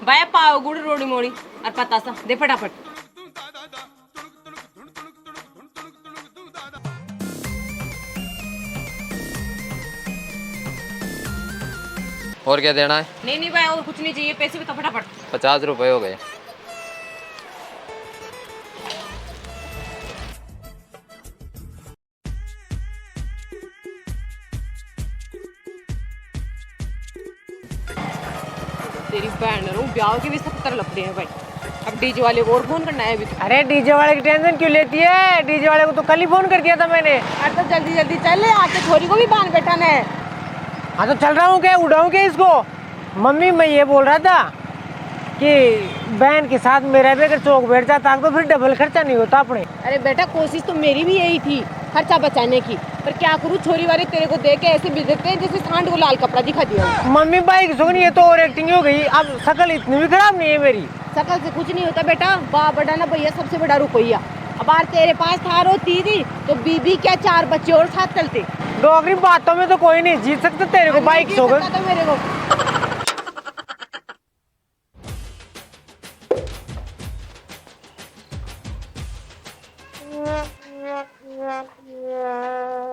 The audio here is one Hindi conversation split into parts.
भाई पाव गुड़ रोड़ी मोड़ी और पता सा दे फटाफट। और क्या देना है? नहीं नहीं भाई और कुछ नहीं चाहिए, पैसे भी तो फटाफट। 50 रुपए हो गए। तेरी बहन रहूं ब्याह के भी 70 लपड़े हैं भाई। अब डीजे वाले को और फोन करना है अभी तो। अरे डीजे वाले की टेंशन क्यों लेती है? डीजे वाले को तो कल ही फोन कर दिया था मैंने। अरे तो जल्दी जल्दी चल आके छोरी को भी बांध बैठाना है। हाँ तो चल रहा हूँ, क्या उड़ाऊँ क्या इसको? मम्मी मैं ये बोल रहा था कि बहन के साथ मेरा भी अगर चौक बैठ जाता तो फिर डबल खर्चा नहीं होता अपने। अरे बेटा कोशिश तो मेरी भी यही थी खर्चा बचाने की, पर क्या करूँ छोरी वाले तेरे को देख के ऐसे बिजते हैं जैसे सांड को लाल कपड़ा दिखा दिया। मम्मी बाइक सुनी है तो और एक्टिंग हो गई। अब शक्ल इतनी भी खराब नहीं है मेरी। शकल से कुछ नहीं होता बेटा, बाप बड़ा ना भैया सबसे बड़ा रुपया। अब यार तेरे पास थार होती थी तो बीबी क्या 4 बच्चे और साथ चलते। डोगरी बातों में तो कोई नहीं जीत सकता तेरे को बाइक सो गई तो मेरे को।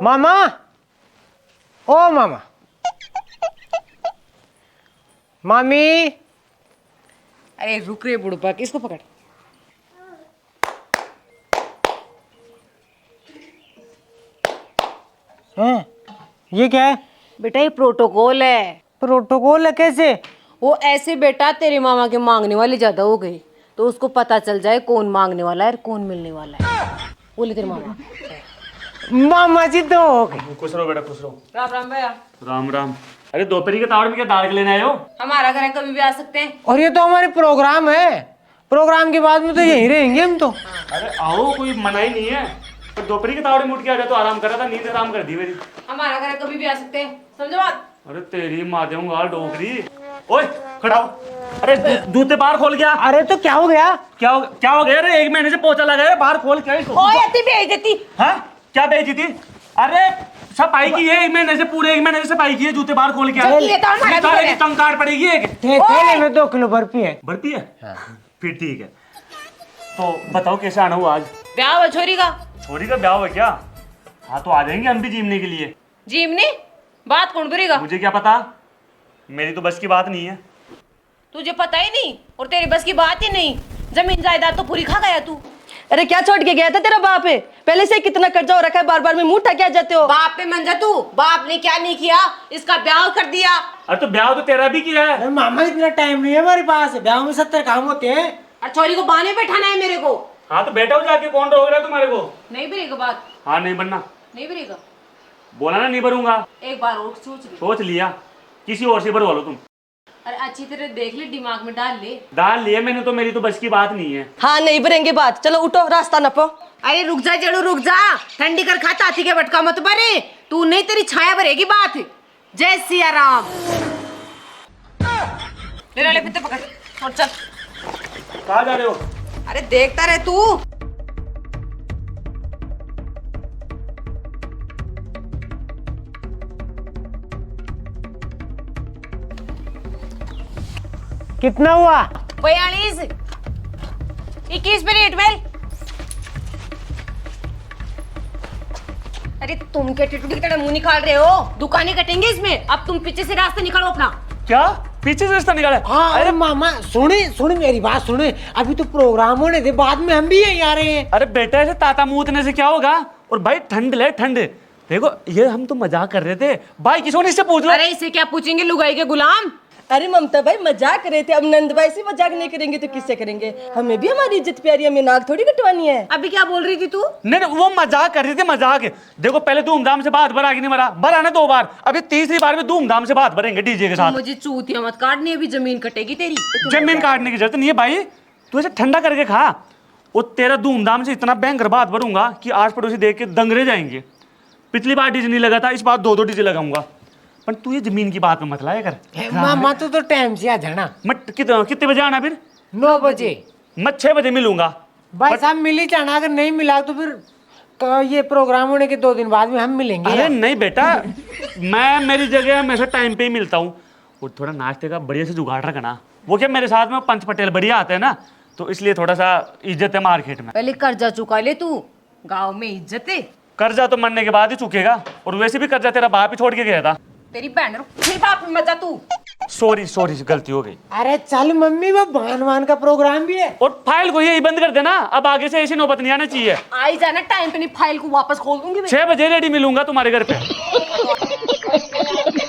मामा, ओ मामा, मामी। अरे रुक रे बुढ़बा, किसको पकड़। हैं? ये क्या है? बेटा ये प्रोटोकॉल है। प्रोटोकॉल है? कैसे? वो ऐसे बेटा तेरे मामा के मांगने वाले ज्यादा हो गए तो उसको पता चल जाए कौन मांगने वाला है और कौन मिलने वाला है। बोले तेरे मामा। मामा जी तो हो गए। खुश रहो बेटा, खुश रहो। राम राम भैया। राम राम। अरे दोपहरी के तावड़ में क्या दाल के लेने आए हो? हमारा घर है, कभी भी आ सकते हैं। और ये तो हमारे प्रोग्राम है, प्रोग्राम के बाद में तो यहीं रहेंगे हम तो। अरे आओ, कोई मना ही नहीं है, पर दोपहरी के तावड़ में उठ के आ जाए तो आराम कर रहा था, नींद आराम कर दी मेरी। हमारा घर है, कभी भी आ सकते हैं, समझो बात। अरे तेरी माँ दूंगा डोगरी। ओए खड़ा हो। अरे जूते बाहर खोल गया। अरे तो क्या हो गया? क्या हो गया? अरे 1 महीने से पोछा लगा है, बाहर खोल क्या इसको? ओए अति भेज देती। हाँ क्या बेची थी? अरे सफाई की है 1 महीने से, पूरे 1 महीने से सफाई की है, जूते बाहर खोल के आ। ये तो हमारा भी सारे है। की टंकार पड़ेगी एक। थैले में 2 किलो बर्फी है। बर्फी है? फिर ठीक है। तो बताओ कैसे आना हुआ आज? ब्याह हुआ छोरी का। छोरी का ब्याह है क्या? हाँ तो आ जाएंगे हम भी जीमने के लिए। जीवनी बात कौन करेगा? मुझे क्या पता, मेरी तो बस की बात नहीं है। तुझे पता ही नहीं और तेरी बस की बात ही नहीं। जमीन जायदाद तो पूरी खा गया तू। अरे क्या छोड़ के गया था तेरा बाप है? पहले से कितना कर्जा हो रखा है, बार बार में मुंह उठा क्या जाते हो? बाप पे मन जा तू। बाप ने क्या नहीं किया, इसका ब्याह कर दिया। अरे तो ब्याह तो तेरा भी किया है। अरे मामा इतना टाइम नहीं है हमारे पास, ब्याह में 70 काम होते हैं। और छोरी को बाने बैठाना है मेरे को। हाँ तो बैठा हो जाके, कौन रोक रहा है तुम्हारे को? नहीं बनेगा बात। हाँ नहीं बनना। नहीं बनेगा। बोला ना नहीं भरूंगा। एक बार और सोच ले। सोच लिया, किसी और से भरवा लो तुम। अरे अच्छी तरह देख ले, दिमाग में डाल ले। डाल लिए मैंने तो, मेरी तो बस की बात नहीं है। हाँ नहीं भरेंगे बात, चलो उठो रास्ता नपो। अरे रुक जा जड़ू, रुक जा। ठंडी कर खाता हाथी के बटका मत भरे। तू नहीं, तेरी छाया भरेगी बात। जय सिया राम। ले ले फिर पकड़ और चल। कहाँ जा रहे हो? अरे देखता रहे तू। कितना हुआ? 42 21 मिनट में। अरे तुम क्या टिटू की तरह मुंह निकाल रहे हो? दुकानें कटेंगे इसमें। अब तुम पीछे से रास्ता निकालो अपना। क्या पीछे से रास्ता निकाला? हाँ अरे मामा सुने मेरी बात सुने, अभी तो प्रोग्राम होने दे, बाद में हम भी यहीं आ रहे हैं। अरे बेटा ऐसे ताता मूतने से क्या होगा? और भाई ठंड ले ठंड। देखो ये हम तो मजाक कर रहे थे भाई, किसी ने इससे पूछ लो। अरे इसे क्या पूछेंगे लुगाई के गुलाम। अरे ममता भाई मजाक कर रहे थे, अब नंद भाई से मजाक नहीं करेंगे तो किससे करेंगे? हमें भी हमारी इज्जत प्यारी, हमें नाक थोड़ी कटवानी है। अभी क्या बोल रही थी तू? नहीं वो मजाक कर रही थी, मजाक। देखो पहले धूमधाम से बात भरा कि नहीं भरा, भरा ना 2 बार, अभी तीसरी बार में धूमधाम से बात भरेंगे डीजे के साथ। मुझे चूतिया मत काटनी, अभी जमीन कटेगी तेरी। जमीन काटने की जरूरत नहीं है भाई, तू ऐसे ठंडा करके खा। वो तेरा धूमधाम से इतना भयंकर बात भरूंगा कि आस पड़ोसी देख के दंगरे जाएंगे। पिछली बार डीजे नहीं लगा था, इस बार 2 डीजे लगाऊंगा। पर तू ये जमीन की बात में मत लाया कर। मामा तो टाइम से आ जाना। कितने बजे आना फिर? 9 बजे। मैं 6 बजे मिलूंगा। भाई साहब मिल ही जाना, अगर नहीं मिला तो फिर ये प्रोग्राम होने के 2 दिन बाद में हम मिलेंगे। अरे नहीं बेटा, मैं मेरी जगह हमेशा टाइम पे ही मिलता हूँ। और थोड़ा नाश्ते का बढ़िया से जुगाड़ रखना। वो क्या मेरे साथ में पंच पटेल बढ़िया आते हैं ना, तो इसलिए थोड़ा सा इज्जत है मार्केट में। पहले कर्जा चुका ले तू, गांव में इज्जत है। कर्जा तो मरने के बाद ही चुकेगा, और वैसे भी कर्जा तेरा बाप ही छोड़ के गया था। तेरी बहन फिर बाप में मजा तू। सॉरी सॉरी, गलती हो गई। अरे चल मम्मी, वो भान वान का प्रोग्राम भी है। और फाइल को यही बंद कर देना, अब आगे से ऐसी नौबत नहीं आना चाहिए। आई जाना टाइम पे, नहीं फाइल को वापस खोल दूंगी मैं। 6 बजे रेडी मिलूंगा तुम्हारे घर पे।